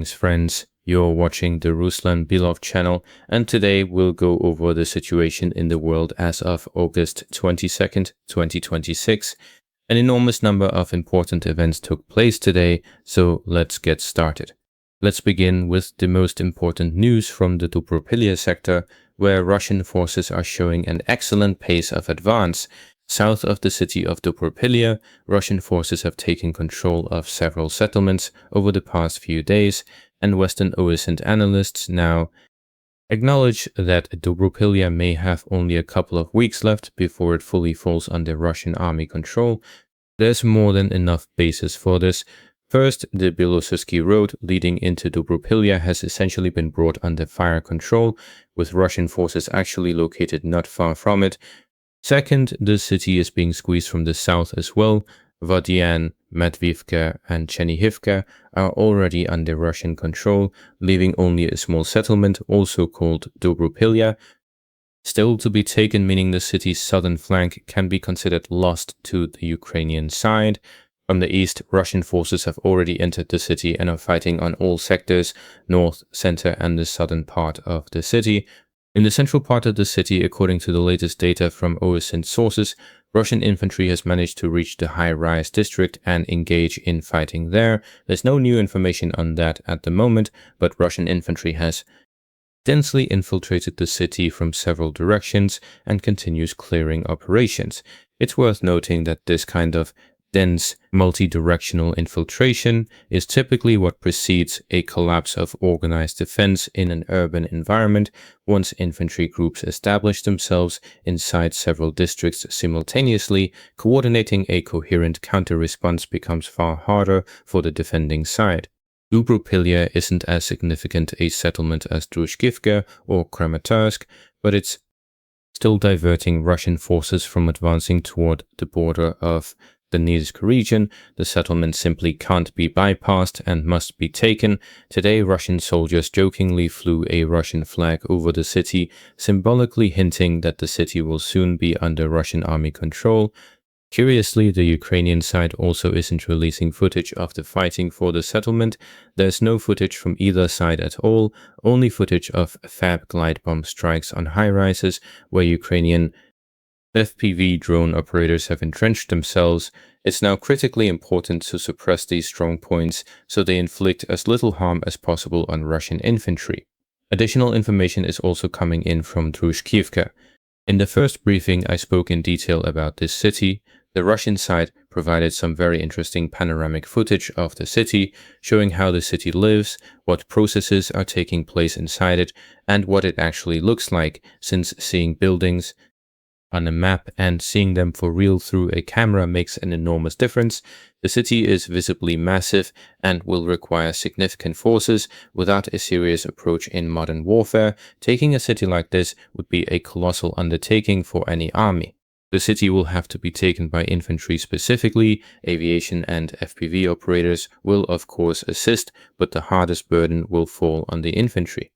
Thanks friends, you're watching the Ruslan Bilov channel, and today we'll go over the situation in the world as of August 22nd, 2026. An enormous number of important events took place today, so let's get started. Let's begin with the most important news from the Dobropillia sector, where Russian forces are showing an excellent pace of advance. South of the city of Dobropillia, Russian forces have taken control of several settlements over the past few days, and Western OSINT analysts now acknowledge that Dobropillia may have only a couple of weeks left before it fully falls under Russian army control. There's more than enough basis for this. First, the Belosovsky road leading into Dobropillia has essentially been brought under fire control, with Russian forces actually located not far from it. Second, the city is being squeezed from the south as well. Vodian, Matvivka and Chernihivka are already under Russian control, leaving only a small settlement, also called Dobropillia, still to be taken, meaning the city's southern flank can be considered lost to the Ukrainian side. From the east, Russian forces have already entered the city and are fighting on all sectors, north, center and the southern part of the city. In the central part of the city, according to the latest data from OSINT sources, Russian infantry has managed to reach the high-rise district and engage in fighting there. There's no new information on that at the moment, but Russian infantry has densely infiltrated the city from several directions and continues clearing operations. It's worth noting that this kind of dense, multi-directional infiltration is typically what precedes a collapse of organized defense in an urban environment. Once infantry groups establish themselves inside several districts simultaneously, coordinating a coherent counter-response becomes far harder for the defending side. Dobropillia isn't as significant a settlement as Druzhkivka or Kramatorsk, but it's still diverting Russian forces from advancing toward the border of the Donetsk region. The settlement simply can't be bypassed and must be taken. Today, Russian soldiers jokingly flew a Russian flag over the city, symbolically hinting that the city will soon be under Russian army control. Curiously, the Ukrainian side also isn't releasing footage of the fighting for the settlement. There's no footage from either side at all, only footage of FAB glide bomb strikes on high-rises where Ukrainian FPV drone operators have entrenched themselves. It's now critically important to suppress these strong points so they inflict as little harm as possible on Russian infantry. Additional information is also coming in from Druzhkivka. In the first briefing, I spoke in detail about this city. The Russian side provided some very interesting panoramic footage of the city, showing how the city lives, what processes are taking place inside it, and what it actually looks like, since seeing buildings on a map and seeing them for real through a camera makes an enormous difference. The city is visibly massive and will require significant forces. Without a serious approach in modern warfare, taking a city like this would be a colossal undertaking for any army. The city will have to be taken by infantry specifically. Aviation and FPV operators will of course assist, but the hardest burden will fall on the infantry.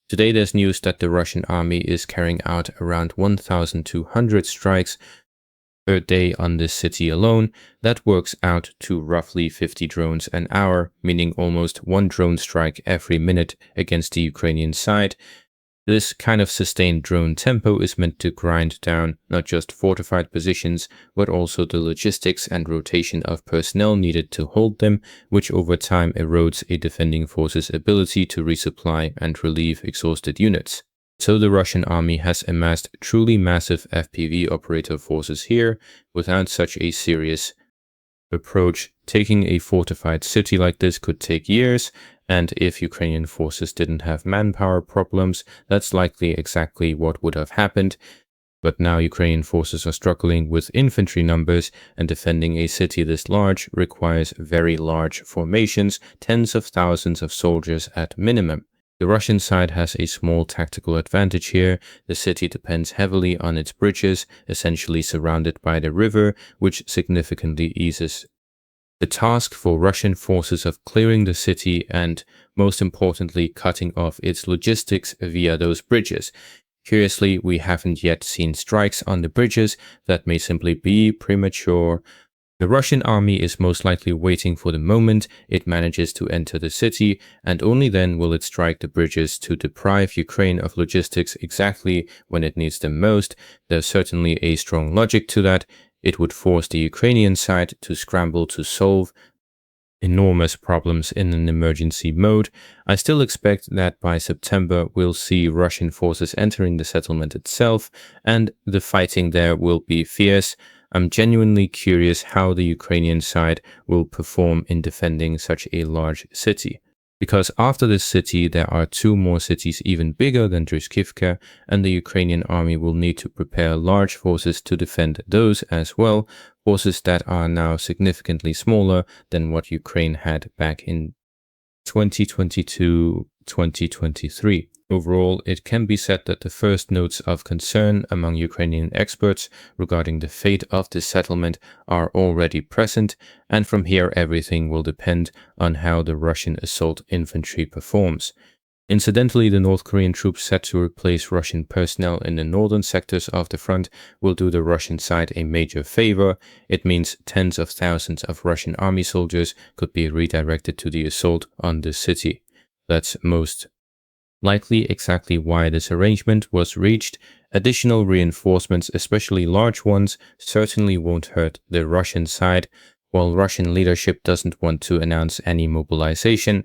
Today there's news that the Russian army is carrying out around 1,200 strikes per day on this city alone. That works out to roughly 50 drones an hour, meaning almost one drone strike every minute against the Ukrainian side. This kind of sustained drone tempo is meant to grind down not just fortified positions, but also the logistics and rotation of personnel needed to hold them, which over time erodes a defending force's ability to resupply and relieve exhausted units. So the Russian army has amassed truly massive FPV operator forces here. Without such a serious approach, taking a fortified city like this could take years, and if Ukrainian forces didn't have manpower problems, that's likely exactly what would have happened. But now Ukrainian forces are struggling with infantry numbers, and defending a city this large requires very large formations, tens of thousands of soldiers at minimum. The Russian side has a small tactical advantage here. The city depends heavily on its bridges, essentially surrounded by the river, which significantly eases the task for Russian forces of clearing the city and, most importantly, cutting off its logistics via those bridges. Curiously, we haven't yet seen strikes on the bridges. That may simply be premature. The Russian army is most likely waiting for the moment it manages to enter the city, and only then will it strike the bridges to deprive Ukraine of logistics exactly when it needs them most. There's certainly a strong logic to that. It would force the Ukrainian side to scramble to solve enormous problems in an emergency mode. I still expect that by September we'll see Russian forces entering the settlement itself, and the fighting there will be fierce. I'm genuinely curious how the Ukrainian side will perform in defending such a large city. Because after this city, there are two more cities even bigger than Druzhkivka, and the Ukrainian army will need to prepare large forces to defend those as well, forces that are now significantly smaller than what Ukraine had back in 2022-2023. Overall, it can be said that the first notes of concern among Ukrainian experts regarding the fate of this settlement are already present, and from here everything will depend on how the Russian assault infantry performs. Incidentally, the North Korean troops set to replace Russian personnel in the northern sectors of the front will do the Russian side a major favor. It means tens of thousands of Russian army soldiers could be redirected to the assault on the city. That's most likely exactly why this arrangement was reached. Additional reinforcements, especially large ones, certainly won't hurt the Russian side, while Russian leadership doesn't want to announce any mobilization.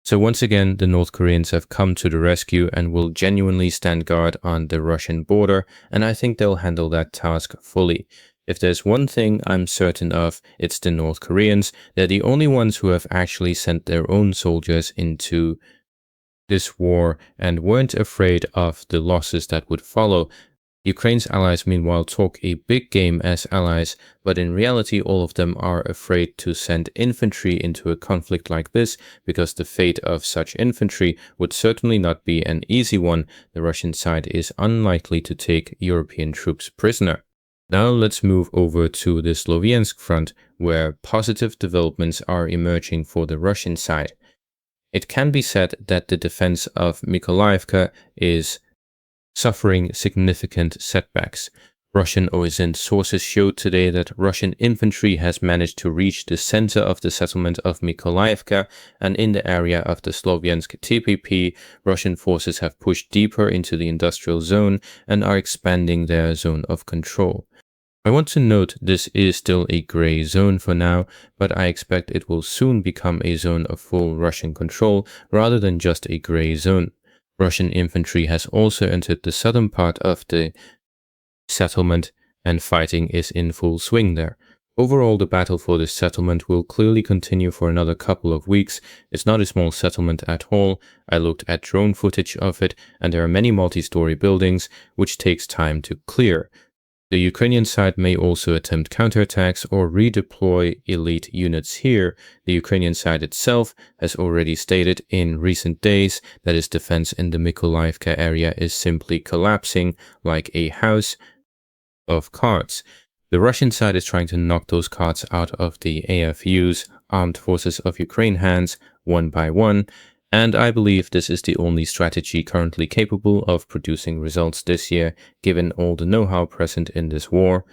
So once again, the North Koreans have come to the rescue and will genuinely stand guard on the Russian border, and I think they'll handle that task fully. If there's one thing I'm certain of, it's the North Koreans. They're the only ones who have actually sent their own soldiers into this war and weren't afraid of the losses that would follow. Ukraine's allies meanwhile talk a big game as allies, but in reality all of them are afraid to send infantry into a conflict like this because the fate of such infantry would certainly not be an easy one. The Russian side is unlikely to take European troops prisoner. Now let's move over to the Sloviansk front, where positive developments are emerging for the Russian side. It can be said that the defense of Mykolaiivka is suffering significant setbacks. Russian OSN sources showed today that Russian infantry has managed to reach the center of the settlement of Mykolaiivka, and in the area of the Sloviansk TPP, Russian forces have pushed deeper into the industrial zone and are expanding their zone of control. I want to note this is still a gray zone for now, but I expect it will soon become a zone of full Russian control rather than just a gray zone. Russian infantry has also entered the southern part of the settlement, and fighting is in full swing there. Overall, the battle for this settlement will clearly continue for another couple of weeks. It's not a small settlement at all. I looked at drone footage of it, and there are many multi-story buildings, which takes time to clear. The Ukrainian side may also attempt counterattacks or redeploy elite units here. The Ukrainian side itself has already stated in recent days that its defense in the Mykolaiivka area is simply collapsing like a house of cards. The Russian side is trying to knock those cards out of the AFU's Armed Forces of Ukraine hands one by one, and I believe this is the only strategy currently capable of producing results this year, given all the know-how present in this war.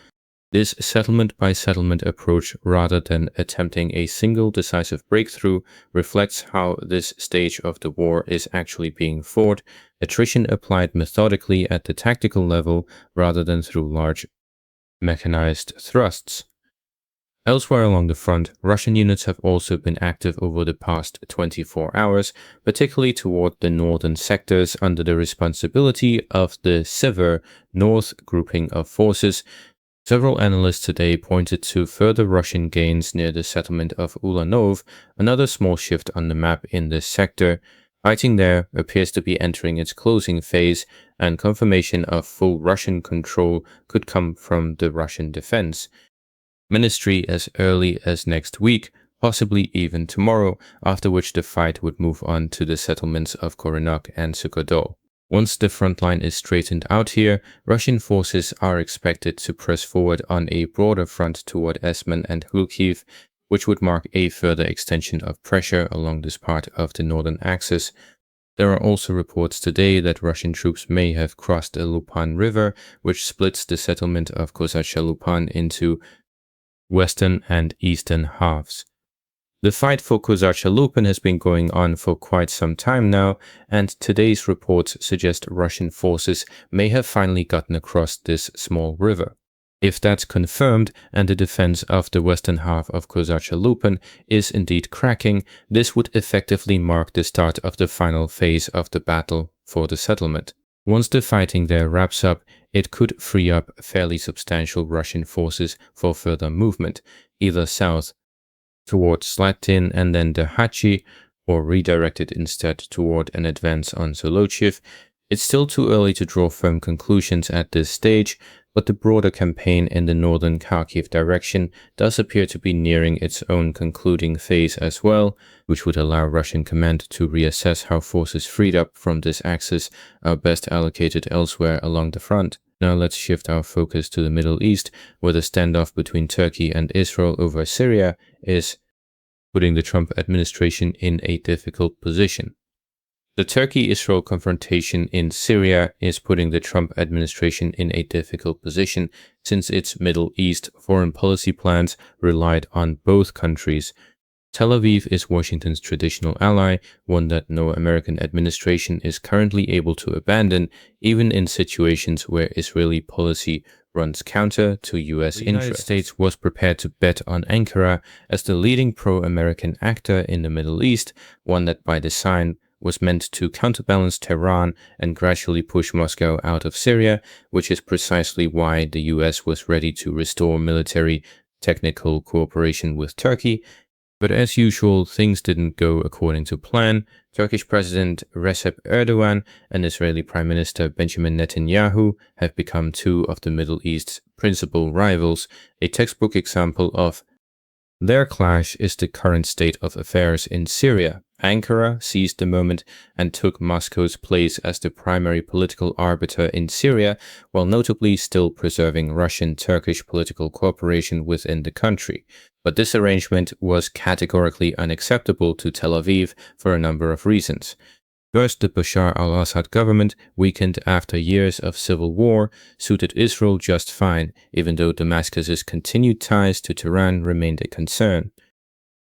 This settlement-by-settlement approach, rather than attempting a single decisive breakthrough, reflects how this stage of the war is actually being fought, attrition applied methodically at the tactical level rather than through large mechanized thrusts. Elsewhere along the front, Russian units have also been active over the past 24 hours, particularly toward the northern sectors under the responsibility of the Sever North grouping of forces. Several analysts today pointed to further Russian gains near the settlement of Ulanov, another small shift on the map in this sector. Fighting there appears to be entering its closing phase, and confirmation of full Russian control could come from the Russian defense ministry as early as next week, possibly even tomorrow, after which the fight would move on to the settlements of Korenok and Sukhodol. Once the front line is straightened out here, Russian forces are expected to press forward on a broader front toward Esmen and Kharkiv, which would mark a further extension of pressure along this part of the northern axis. There are also reports today that Russian troops may have crossed the Lupan River, which splits the settlement of Kosacha Lupan into western and eastern halves. The fight for Kozacha-Lupin has been going on for quite some time now, and today's reports suggest Russian forces may have finally gotten across this small river. If that's confirmed and the defense of the western half of Kozacha-Lupin is indeed cracking, this would effectively mark the start of the final phase of the battle for the settlement. Once the fighting there wraps up, it could free up fairly substantial Russian forces for further movement, either south towards Slatin and then Derhachi, or redirected instead toward an advance on Zolochiv. It's still too early to draw firm conclusions at this stage, but the broader campaign in the northern Kharkiv direction does appear to be nearing its own concluding phase as well, which would allow Russian command to reassess how forces freed up from this axis are best allocated elsewhere along the front. Now let's shift our focus to the Middle East, where the standoff between Turkey and Israel over Syria is putting the Trump administration in a difficult position. The Turkey-Israel confrontation in Syria is putting the Trump administration in a difficult position since its Middle East foreign policy plans relied on both countries. Tel Aviv is Washington's traditional ally, one that no American administration is currently able to abandon, even in situations where Israeli policy runs counter to US interests. The United States was prepared to bet on Ankara as the leading pro-American actor in the Middle East, one that by design was meant to counterbalance Tehran and gradually push Moscow out of Syria, which is precisely why the US was ready to restore military technical cooperation with Turkey. But as usual, things didn't go according to plan. Turkish President Recep Erdogan and Israeli Prime Minister Benjamin Netanyahu have become two of the Middle East's principal rivals, a textbook example of their clash is the current state of affairs in Syria. Ankara seized the moment and took Moscow's place as the primary political arbiter in Syria, while notably still preserving Russian-Turkish political cooperation within the country. But this arrangement was categorically unacceptable to Tel Aviv for a number of reasons. First, the Bashar al-Assad government, weakened after years of civil war, suited Israel just fine, even though Damascus's continued ties to Tehran remained a concern.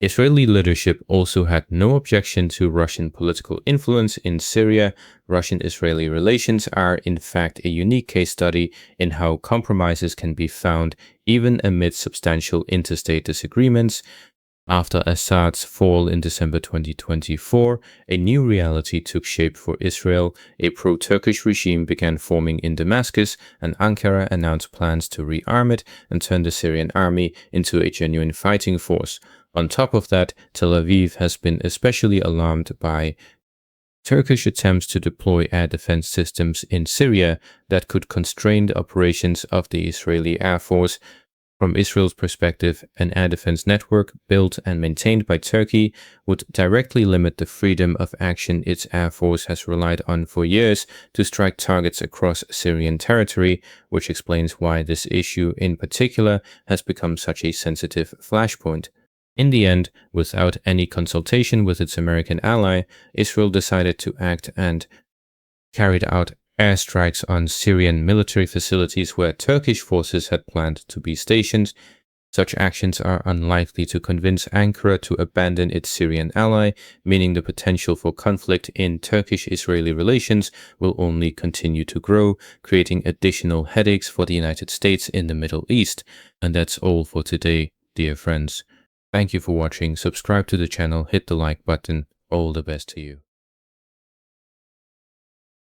Israeli leadership also had no objection to Russian political influence in Syria. Russian-Israeli relations are, in fact, a unique case study in how compromises can be found even amid substantial interstate disagreements. After Assad's fall in December 2024, a new reality took shape for Israel. A pro-Turkish regime began forming in Damascus, and Ankara announced plans to rearm it and turn the Syrian army into a genuine fighting force. On top of that, Tel Aviv has been especially alarmed by Turkish attempts to deploy air defense systems in Syria that could constrain the operations of the Israeli Air Force. From Israel's perspective, an air defense network built and maintained by Turkey would directly limit the freedom of action its air force has relied on for years to strike targets across Syrian territory, which explains why this issue in particular has become such a sensitive flashpoint. In the end, without any consultation with its American ally, Israel decided to act and carried out airstrikes on Syrian military facilities where Turkish forces had planned to be stationed. Such actions are unlikely to convince Ankara to abandon its Syrian ally, meaning the potential for conflict in Turkish-Israeli relations will only continue to grow, creating additional headaches for the United States in the Middle East. And that's all for today, dear friends. Thank you for watching, subscribe to the channel, hit the like button, all the best to you.